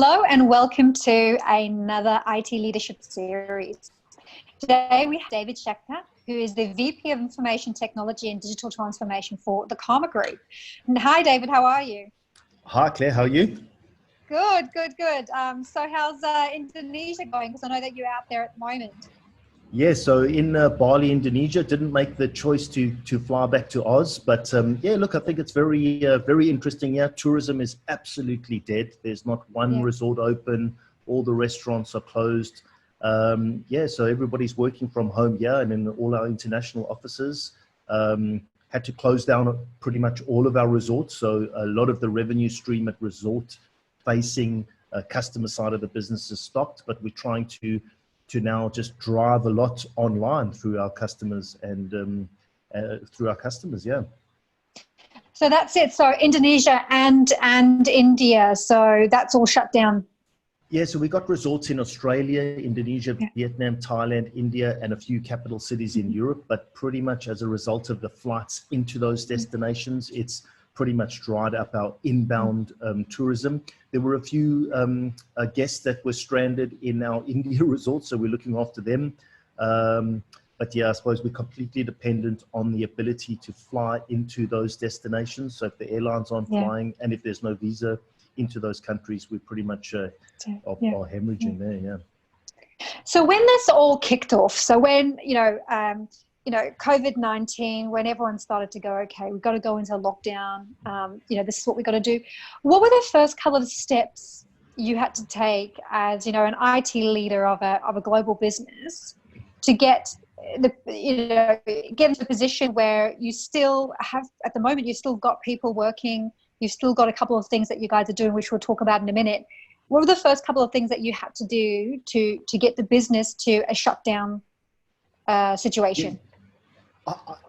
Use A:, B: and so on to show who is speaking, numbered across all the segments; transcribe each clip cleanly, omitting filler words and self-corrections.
A: Hello and welcome to another IT Leadership Series. Today we have David Scheckter, who is the VP of Information Technology and Digital Transformation for the Karma Group. And hi David, how are you?
B: Hi Claire, how are you?
A: Good. So how's Indonesia going? Because I know that you're out there at the moment.
B: Yeah, so in Bali, Indonesia, didn't make the choice to fly back to Oz, but yeah, look, I think it's very interesting. Yeah, tourism is absolutely dead. There's not one resort open. All the restaurants are closed. Yeah, so everybody's working from home. Yeah, and in all our international offices had to close down pretty much all of our resorts. So a lot of the revenue stream at resort-facing customer side of the business is stopped, but we're trying to now just drive a lot online through our customers and yeah.
A: So that's it. So Indonesia and India. So that's all shut down.
B: Yeah, so we got resorts in Australia, Indonesia, Vietnam, Thailand, India, and a few capital cities in Europe. But pretty much as a result of the flights into those destinations, it's pretty much dried up our inbound tourism. There were a few guests that were stranded in our India resorts, so we're looking after them. But yeah, I suppose we're completely dependent on the ability to fly into those destinations. So if the airlines aren't flying and if there's no visa into those countries, we're pretty much are hemorrhaging there, yeah.
A: So when this all kicked off, so when, COVID-19, when everyone started to go, okay, we've got to go into lockdown, this is what we've got to do. What were the first couple of steps you had to take as, an IT leader of a global business to get into a position where you still have, at the moment, you've still got people working, you've still got a couple of things that you guys are doing, which we'll talk about in a minute. What were the first couple of things that you had to do to get the business to a shutdown situation?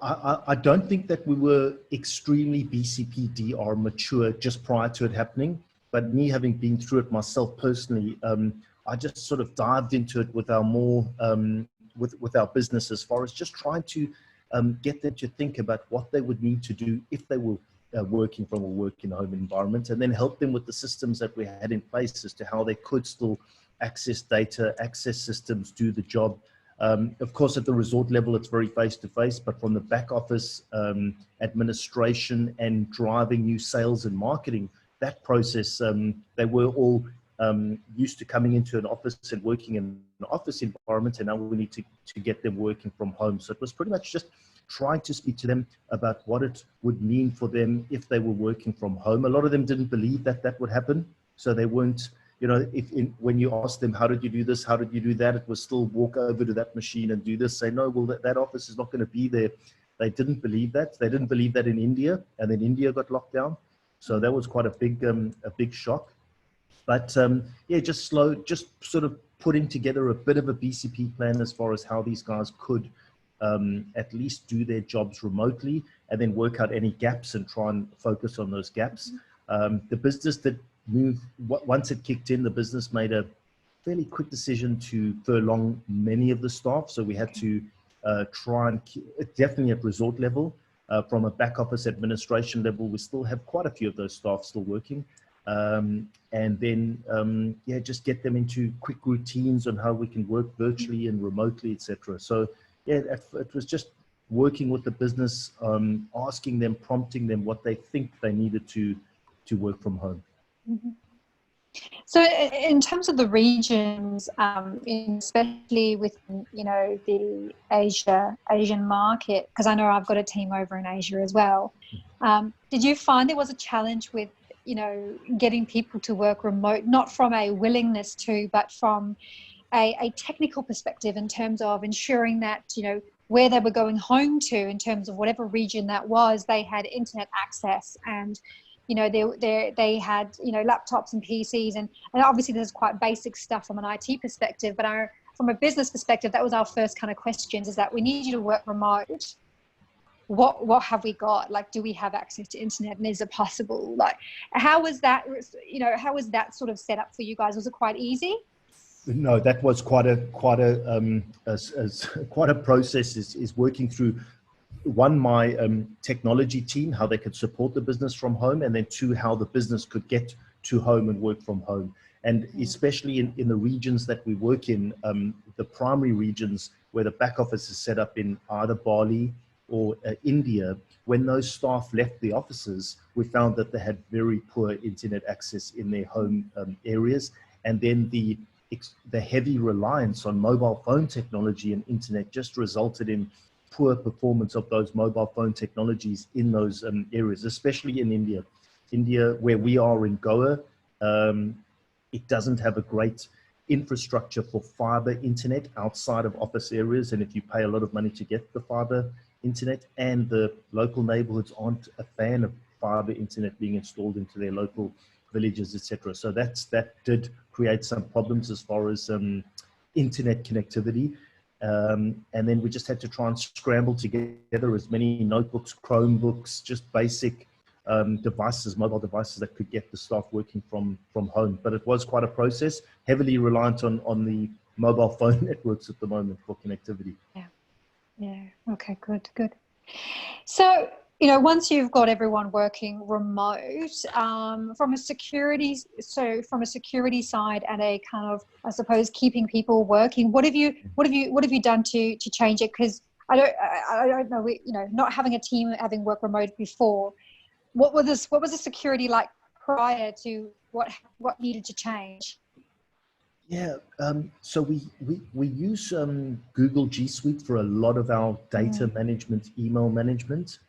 B: I don't think that we were extremely BCPD mature just prior to it happening, but me having been through it myself personally, I just sort of dived into it with our with our business as far as just trying to get them to think about what they would need to do if they were working from a work-in-home environment, and then help them with the systems that we had in place as to how they could still access data, access systems, do the job. Of course, at the resort level, it's very face-to-face, but from the back office, administration and driving new sales and marketing, that process, they were all used to coming into an office and working in an office environment, and now we need to get them working from home. So it was pretty much just trying to speak to them about what it would mean for them if they were working from home. A lot of them didn't believe that that would happen, so they weren't. When you ask them, how did you do this? How did you do that? It was still walk over to that machine and do this. Say, no, well, that office is not going to be there. They didn't believe that. They didn't believe that in India, and then India got locked down. So that was quite a big shock. But yeah, just sort of putting together a bit of a BCP plan as far as how these guys could at least do their jobs remotely, and then work out any gaps and try and focus on those gaps. The business that moved, once it kicked in, the business made a fairly quick decision to furlong many of the staff. So we had to try and definitely at resort level, from a back office administration level, we still have quite a few of those staff still working. And then, just get them into quick routines on how we can work virtually and remotely, etc. So yeah, it was just working with the business, asking them, prompting them what they think they needed to work from home.
A: Mm-hmm. So in terms of the regions, especially with, the Asian market, because I know I've got a team over in Asia as well. Did you find there was a challenge with, getting people to work remote, not from a willingness to, but from a technical perspective in terms of ensuring that, where they were going home to in terms of whatever region that was, they had internet access and, they had, laptops and PCs and obviously there's quite basic stuff from an IT perspective, but from a business perspective, that was our first kind of questions, is that we need you to work remote. What have we got? Like, do we have access to internet, and is it possible? Like, how was that, how was that sort of set up for you guys? Was it quite easy?
B: No, that was quite a process, is working through my technology team, how they could support the business from home, and then two, how the business could get to home and work from home. And especially in the regions that we work in, the primary regions where the back office is set up in either Bali or India, when those staff left the offices, we found that they had very poor internet access in their home areas. And then the heavy reliance on mobile phone technology and internet just resulted in poor performance of those mobile phone technologies in those areas, especially in India. India, where we are in Goa, it doesn't have a great infrastructure for fiber internet outside of office areas. And if you pay a lot of money to get the fiber internet, and the local neighborhoods aren't a fan of fiber internet being installed into their local villages, etc. So that did create some problems as far as internet connectivity. And then we just had to try and scramble together as many notebooks, Chromebooks, just basic devices, mobile devices that could get the staff working from home. But it was quite a process, heavily reliant on the mobile phone networks at the moment for connectivity.
A: Yeah. Okay, good. So, once you've got everyone working remote, from a security side and a kind of, I suppose, keeping people working, what have you done to change it? Because I don't know, not having a team, having worked remote before, what was the security like prior to what needed to change?
B: Yeah, so we use Google G Suite for a lot of our data management, email management,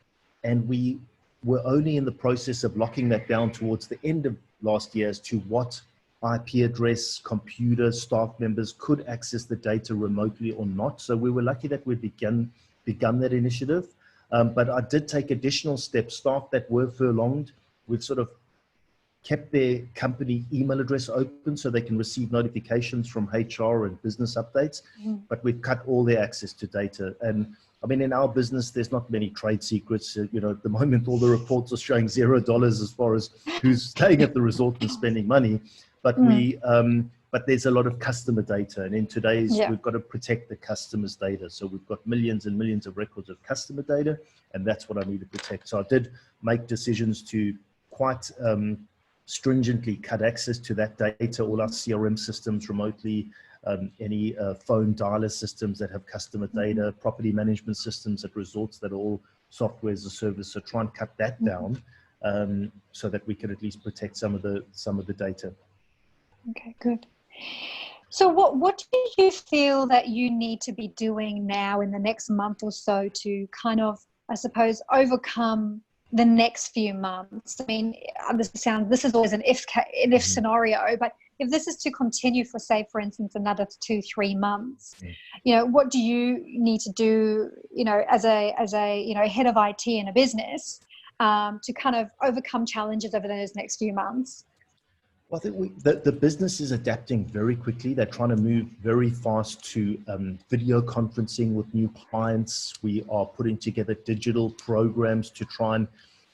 B: and we were only in the process of locking that down towards the end of last year as to what IP address, computer, staff members could access the data remotely or not. So we were lucky that we begun that initiative, but I did take additional steps. Staff that were furlonged, we've sort of kept their company email address open so they can receive notifications from HR and business updates, but we've cut all their access to data. And I mean, in our business, there's not many trade secrets. At the moment, all the reports are showing $0 as far as who's staying at the resort and spending money. But but there's a lot of customer data, and in today's, we've got to protect the customer's data. So we've got millions and millions of records of customer data, and that's what I need to protect. So I did make decisions to quite stringently cut access to that data, all our CRM systems remotely, any phone dialer systems that have customer data, property management systems at resorts that are all software as a service. So try and cut that down so that we could at least protect some of the data.
A: Okay, good. So what do you feel that you need to be doing now in the next month or so to kind of, I suppose, overcome the next few months? I mean, this is always an if scenario, but if this is to continue for, say, for instance, another 2-3 months, what do you need to do, as a head of IT in a business, to kind of overcome challenges over those next few months?
B: Well, I think the business is adapting very quickly. They're trying to move very fast to video conferencing with new clients. We are putting together digital programs to try and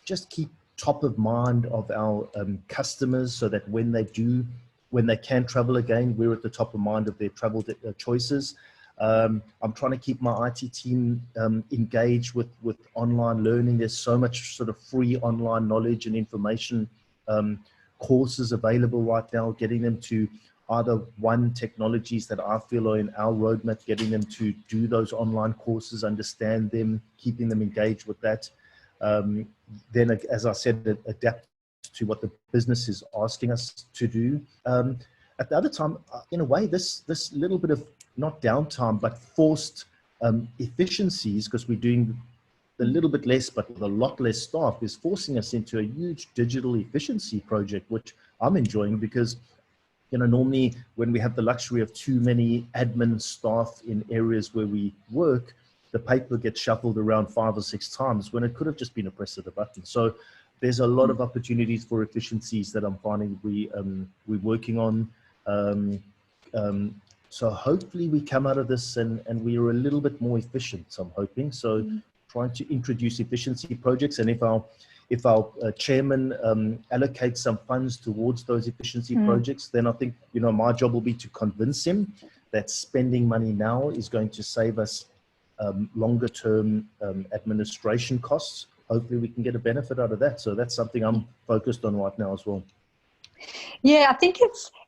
B: just keep top of mind of our customers so that when they can travel again, we're at the top of mind of their travel choices. I'm trying to keep my IT team engaged with online learning. There's so much sort of free online knowledge and information courses available right now, getting them to either technologies that I feel are in our roadmap, getting them to do those online courses, understand them, keeping them engaged with that. Then, as I said, adapt to what the business is asking us to do. At the other time, in a way, this little bit of not downtime, but forced efficiencies, because we're doing a little bit less, but with a lot less staff, is forcing us into a huge digital efficiency project, which I'm enjoying because, normally when we have the luxury of too many admin staff in areas where we work, the paper gets shuffled around 5 or 6 times when it could have just been a press of the button. So there's a lot of opportunities for efficiencies that I'm finding we're working on. So hopefully we come out of this and we are a little bit more efficient, I'm hoping. So trying to introduce efficiency projects, and if our chairman allocates some funds towards those efficiency projects, then I think my job will be to convince him that spending money now is going to save us longer term administration costs. Hopefully we can get a benefit out of that. So that's something I'm focused on right now as well.
A: Yeah, I think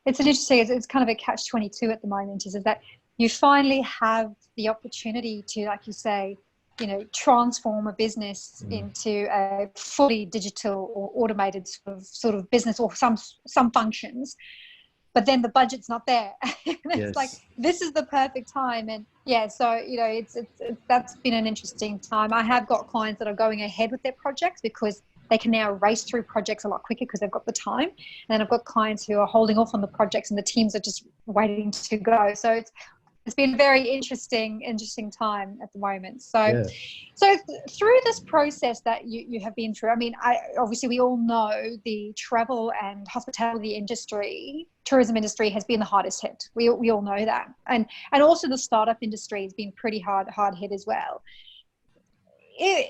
A: it's an interesting, it's kind of a catch-22 at the moment, is that you finally have the opportunity to, like you say, you know, transform a business into a fully digital or automated sort of business, or some functions, but then the budget's not there. It's like, this is the perfect time. And yeah, so, you know, it's that's been an interesting time. I have got clients that are going ahead with their projects because they can now race through projects a lot quicker because they've got the time. And then I've got clients who are holding off on the projects and the teams are just waiting to go. So it's been a very interesting time at the moment. So through this process that you have been through, I mean, obviously we all know the travel and hospitality industry, tourism industry has been the hardest hit. We all know that. And also the startup industry has been pretty hard hit as well.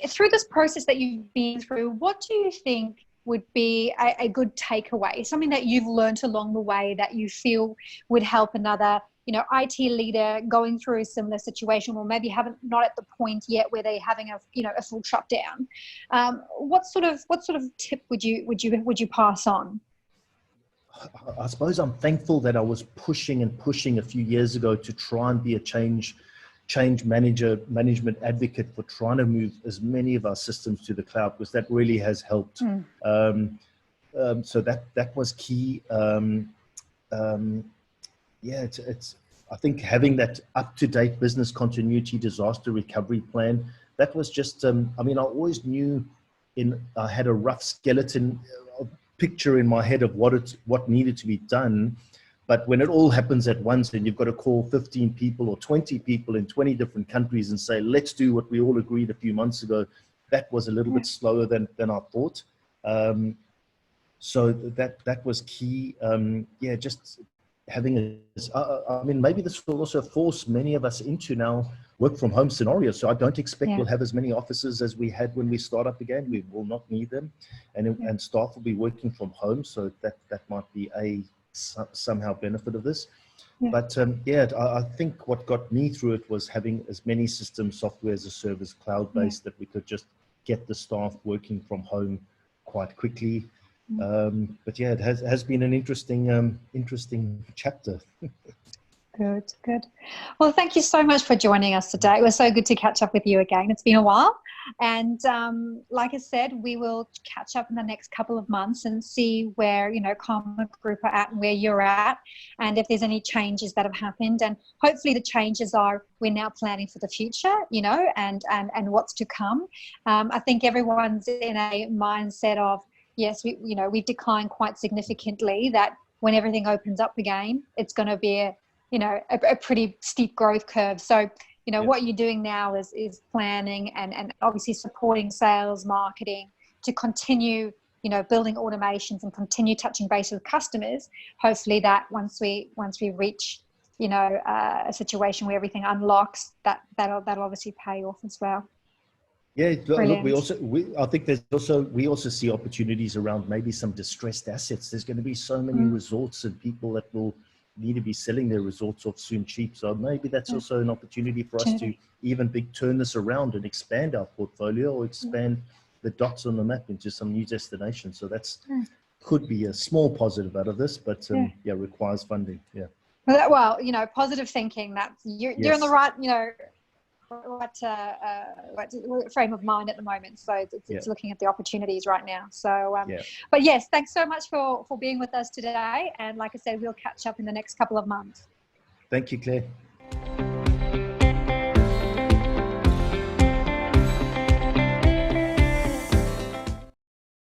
A: Through this process that you've been through, what do you think would be a good takeaway, something that you've learned along the way that you feel would help another, you know, IT leader going through a similar situation, or maybe not at the point yet where they're having a full shutdown? What sort of tip would you pass on?
B: I suppose I'm thankful that I was pushing a few years ago to try and be a change management advocate for trying to move as many of our systems to the cloud, because that really has helped. So that was key. It's I think having that up-to-date business continuity disaster recovery plan, that was just, I mean, I always knew I had a rough skeleton picture in my head of what needed to be done. But when it all happens at once and you've got to call 15 people or 20 people in 20 different countries and say, let's do what we all agreed a few months ago, that was a little bit slower than I thought. So that was key. Just having I mean, maybe this will also force many of us into now work from home scenarios. So I don't expect we'll have as many offices as we had when we start up again. We will not need them, and staff will be working from home. So that might be a somehow benefit of this. But I think what got me through it was having as many systems, software as a service, cloud-based, that we could just get the staff working from home quite quickly. But yeah, it has been an interesting chapter.
A: Good. Well, thank you so much for joining us today. It was so good to catch up with you again. It's been a while. And like I said, we will catch up in the next couple of months and see where, you know, Karma Group are at and where you're at, and if there's any changes that have happened. And hopefully the changes are, we're now planning for the future, you know, and what's to come. I think everyone's in a mindset of, yes, we've declined quite significantly, that when everything opens up again, it's going to be a pretty steep growth curve. So, you know, what you're doing now is planning and obviously supporting sales, marketing to continue, you know, building automations and continue touching base with customers. Hopefully that once we reach, you know, a situation where everything unlocks, that'll obviously pay off as well.
B: Yeah, look, I think we also see opportunities around maybe some distressed assets. There's going to be so many resorts and people that will need to be selling their resorts off soon cheap. So maybe that's also an opportunity for us to even turn this around and expand our portfolio, or expand the dots on the map into some new destinations. So that's could be a small positive out of this, but requires funding. Yeah.
A: Well, you know, positive thinking. That's you're in the right, you know, what frame of mind at the moment. So it's looking at the opportunities right now. So, but yes, thanks so much for being with us today. And like I said, we'll catch up in the next couple of months.
B: Thank you, Claire.